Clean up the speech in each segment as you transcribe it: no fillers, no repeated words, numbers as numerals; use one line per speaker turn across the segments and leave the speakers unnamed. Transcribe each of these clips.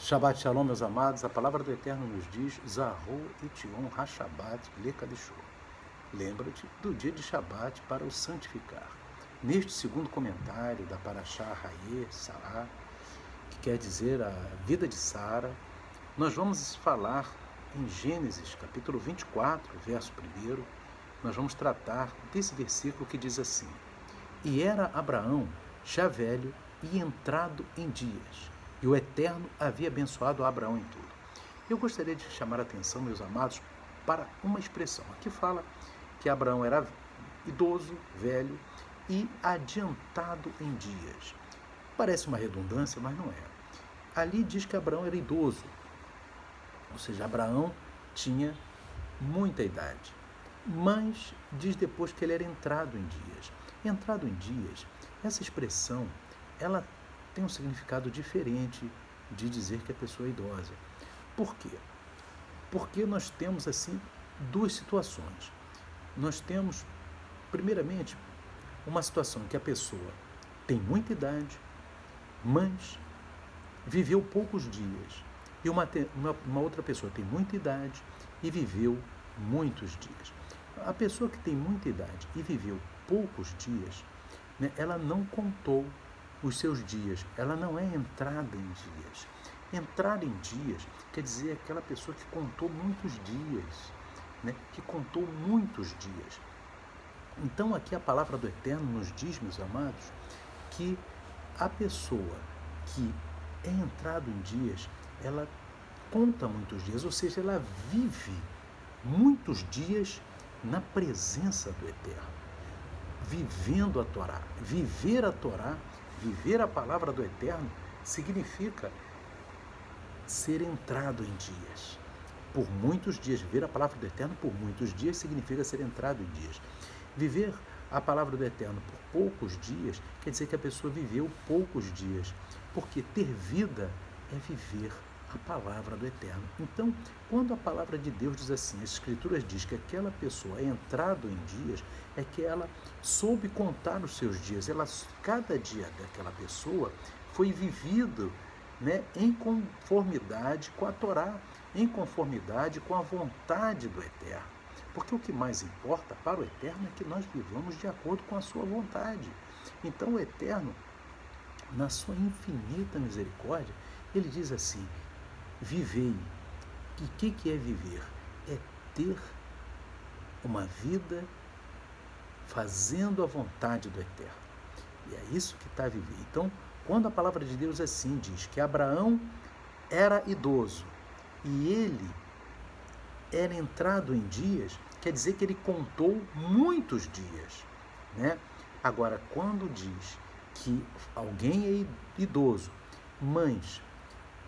Shabbat Shalom, meus amados. A palavra do Eterno nos diz: Zahu Ition HaShabbat Lekadishô. Lembra-te do dia de Shabbat para o santificar. Neste segundo comentário da Parashá Hayê, Sará, que quer dizer a vida de Sara, nós vamos falar em Gênesis, capítulo 24, verso 1, nós vamos tratar desse versículo que diz assim: E era Abraão já velho e entrado em dias, e o Eterno havia abençoado Abraão em tudo. Eu gostaria de chamar a atenção, meus amados, para uma expressão. Aqui fala que Abraão era idoso, velho e adiantado em dias. Parece uma redundância, mas não é. Ali diz que Abraão era idoso, ou seja, Abraão tinha muita idade. Mas diz depois que ele era entrado em dias. Entrado em dias, essa expressão, ela tem um significado diferente de dizer que a pessoa é idosa. Por quê? Porque nós temos, assim, duas situações. Nós temos, primeiramente, uma situação que a pessoa tem muita idade, mas viveu poucos dias. E uma outra pessoa tem muita idade e viveu muitos dias. A pessoa que tem muita idade e viveu poucos dias, né, ela não contou os seus dias, ela não é entrada em dias. Entrar em dias quer dizer aquela pessoa que contou muitos dias, né, que contou muitos dias. Então aqui a palavra do Eterno nos diz, meus amados, que a pessoa que é entrada em dias, ela conta muitos dias, ou seja, ela vive muitos dias na presença do Eterno, vivendo a Torá. Viver a Torá, viver a palavra do Eterno, significa ser entrado em dias. Por muitos dias, viver a palavra do Eterno por muitos dias significa ser entrado em dias. Viver a palavra do Eterno por poucos dias quer dizer que a pessoa viveu poucos dias, porque ter vida é viver a palavra do Eterno. Então, quando a palavra de Deus diz assim, as Escrituras diz que aquela pessoa é entrado em dias, é que ela soube contar os seus dias. Cada dia daquela pessoa foi vivido, né, em conformidade com a Torá, em conformidade com a vontade do Eterno. Porque o que mais importa para o Eterno é que nós vivamos de acordo com a sua vontade. Então, o Eterno, na sua infinita misericórdia, ele diz assim: vivei. E o que é viver? É ter uma vida fazendo a vontade do Eterno. E é isso que está a viver. Então, quando a palavra de Deus assim diz que Abraão era idoso e ele era entrado em dias, quer dizer que ele contou muitos dias, né? Agora, quando diz que alguém é idoso, mas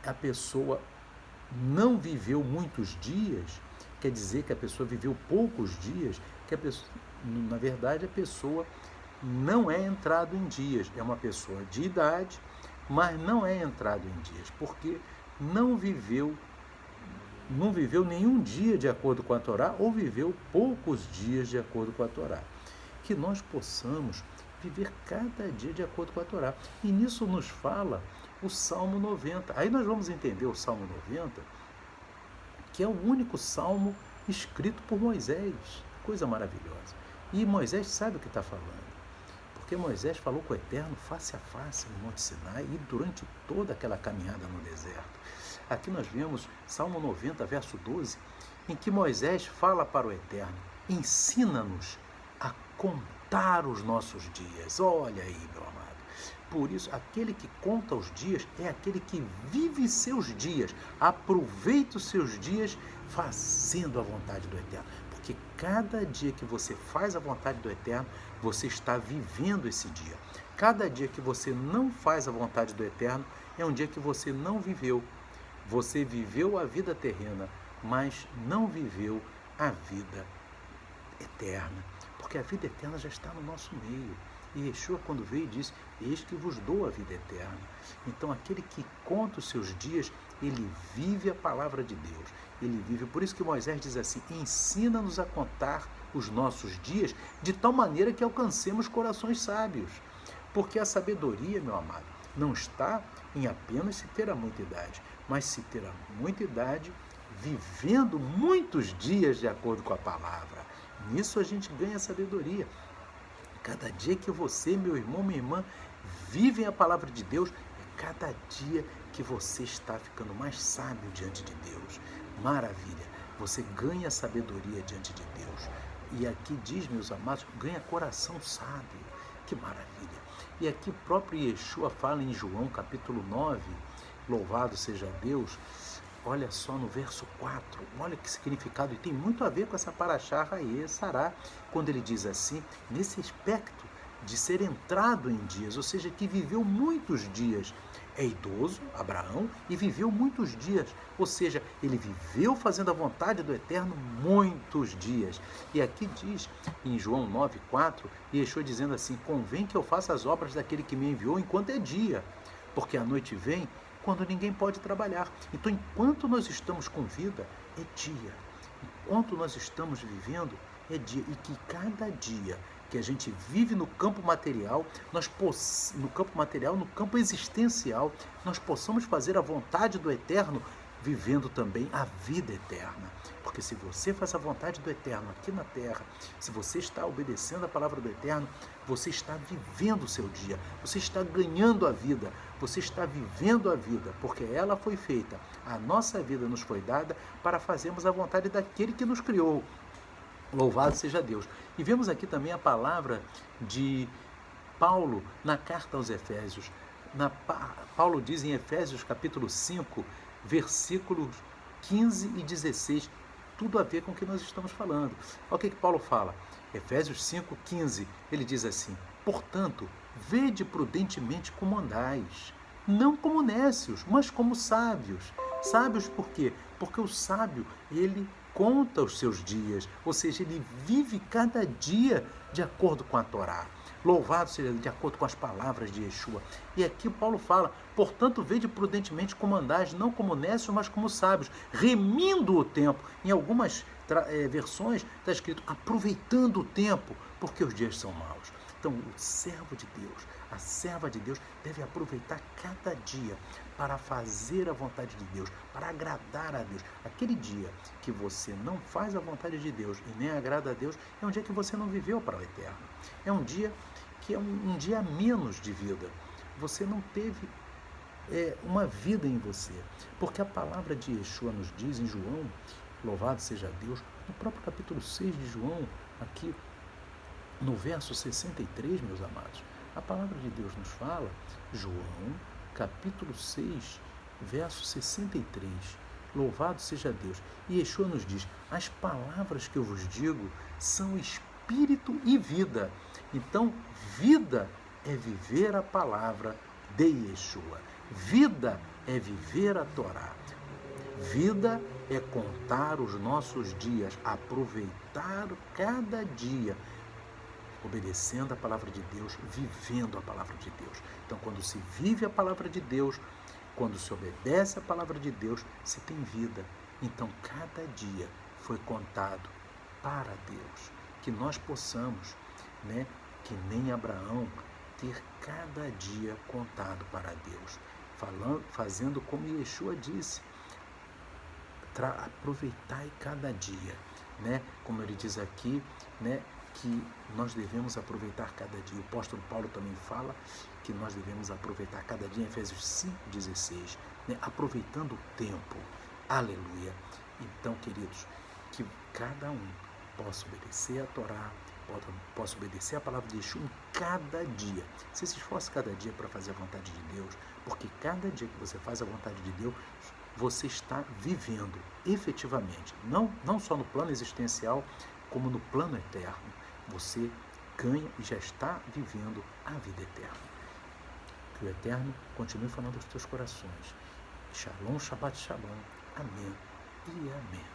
a pessoa não viveu muitos dias, quer dizer que a pessoa viveu poucos dias, que a pessoa, na verdade, a pessoa não é entrado em dias, é uma pessoa de idade, mas não é entrado em dias, porque não viveu nenhum dia de acordo com a Torá, ou viveu poucos dias de acordo com a Torá. Que nós possamos viver cada dia de acordo com a Torá. E nisso nos fala o Salmo 90. Aí nós vamos entender o Salmo 90, que é o único salmo escrito por Moisés. Coisa maravilhosa. E Moisés sabe o que está falando, porque Moisés falou com o Eterno face a face no Monte Sinai e durante toda aquela caminhada no deserto. Aqui nós vemos Salmo 90, verso 12, em que Moisés fala para o Eterno: ensina-nos a contar os nossos dias. Olha aí, meu amado. Por isso, aquele que conta os dias é aquele que vive seus dias, aproveita os seus dias fazendo a vontade do Eterno. Porque cada dia que você faz a vontade do Eterno, você está vivendo esse dia. Cada dia que você não faz a vontade do Eterno, é um dia que você não viveu. Você viveu a vida terrena, mas não viveu a vida eterna. Porque a vida eterna já está no nosso meio. E Yeshua, quando veio, disse: eis que vos dou a vida eterna. Então, aquele que conta os seus dias, ele vive a palavra de Deus. Ele vive. Por isso que Moisés diz assim: ensina-nos a contar os nossos dias de tal maneira que alcancemos corações sábios. Porque a sabedoria, meu amado, não está em apenas se ter a muita idade, mas se ter a muita idade, vivendo muitos dias de acordo com a palavra. Nisso a gente ganha sabedoria. Cada dia que você, meu irmão, minha irmã, vivem a palavra de Deus, é cada dia que você está ficando mais sábio diante de Deus. Maravilha! Você ganha sabedoria diante de Deus. E aqui diz, meus amados, ganha coração sábio. Que maravilha! E aqui o próprio Yeshua fala em João capítulo 9, louvado seja Deus. Olha só no verso 4, olha que significado, e tem muito a ver com essa paraxá Raê Sará, quando ele diz assim, nesse aspecto de ser entrado em dias, ou seja, que viveu muitos dias. É idoso, Abraão, e viveu muitos dias, ou seja, ele viveu fazendo a vontade do Eterno muitos dias. E aqui diz, em João 9,4, Yeshua dizendo assim, convém que eu faça as obras daquele que me enviou enquanto é dia, porque a noite vem quando ninguém pode trabalhar. Então, enquanto nós estamos com vida, é dia. Enquanto nós estamos vivendo, é dia. E que cada dia que a gente vive no campo material, no campo existencial, nós possamos fazer a vontade do Eterno, vivendo também a vida eterna. Porque se você faz a vontade do Eterno aqui na terra, se você está obedecendo a palavra do Eterno, você está vivendo o seu dia, você está ganhando a vida, você está vivendo a vida, porque ela foi feita, a nossa vida nos foi dada para fazermos a vontade daquele que nos criou. Louvado seja Deus. E vemos aqui também a palavra de Paulo na carta aos Efésios. Paulo diz em Efésios capítulo 5, versículos 15 e 16, tudo a ver com o que nós estamos falando. Olha o que Paulo fala. Efésios 5,15, ele diz assim, portanto, vede prudentemente como andais, não como nécios, mas como sábios. Sábios por quê? Porque o sábio, ele conta os seus dias, ou seja, ele vive cada dia de acordo com a Torá. Louvado seja de acordo com as palavras de Yeshua. E aqui Paulo fala, portanto, vede prudentemente como andais, não como nécios, mas como sábios, remindo o tempo. Em algumas versões está escrito, aproveitando o tempo, porque os dias são maus. Então, o servo de Deus, a serva de Deus, deve aproveitar cada dia para fazer a vontade de Deus, para agradar a Deus. Aquele dia que você não faz a vontade de Deus e nem agrada a Deus, é um dia que você não viveu para o Eterno. É um dia que é um dia a menos de vida. Você não teve uma vida em você. Porque a palavra de Yeshua nos diz em João, louvado seja Deus, no próprio capítulo 6 de João, aqui no verso 63, meus amados, a palavra de Deus nos fala, João, capítulo 6, verso 63, louvado seja Deus. E Yeshua nos diz, as palavras que eu vos digo são espírito e vida. Então, vida é viver a palavra de Yeshua. Vida é viver a Torá. Vida é contar os nossos dias, aproveitar cada dia, obedecendo a palavra de Deus, vivendo a palavra de Deus. Então, quando se vive a palavra de Deus, quando se obedece a palavra de Deus, se tem vida. Então, cada dia foi contado para Deus. Que nós possamos, que nem Abraão, ter cada dia contado para Deus. Fazendo como Yeshua disse, aproveitai cada dia, como ele diz aqui, que nós devemos aproveitar cada dia. O apóstolo Paulo também fala que nós devemos aproveitar cada dia, em Efésios 5,16, aproveitando o tempo. Aleluia! Então, queridos, que cada um possa obedecer a Torá, possa obedecer a palavra de Yeshua em cada dia. Você se esforce cada dia para fazer a vontade de Deus, porque cada dia que você faz a vontade de Deus, você está vivendo efetivamente, não só no plano existencial, como no plano eterno. Você ganha e já está vivendo a vida eterna. Que o Eterno continue falando aos teus corações. Shalom, Shabbat Shalom. Amém e amém.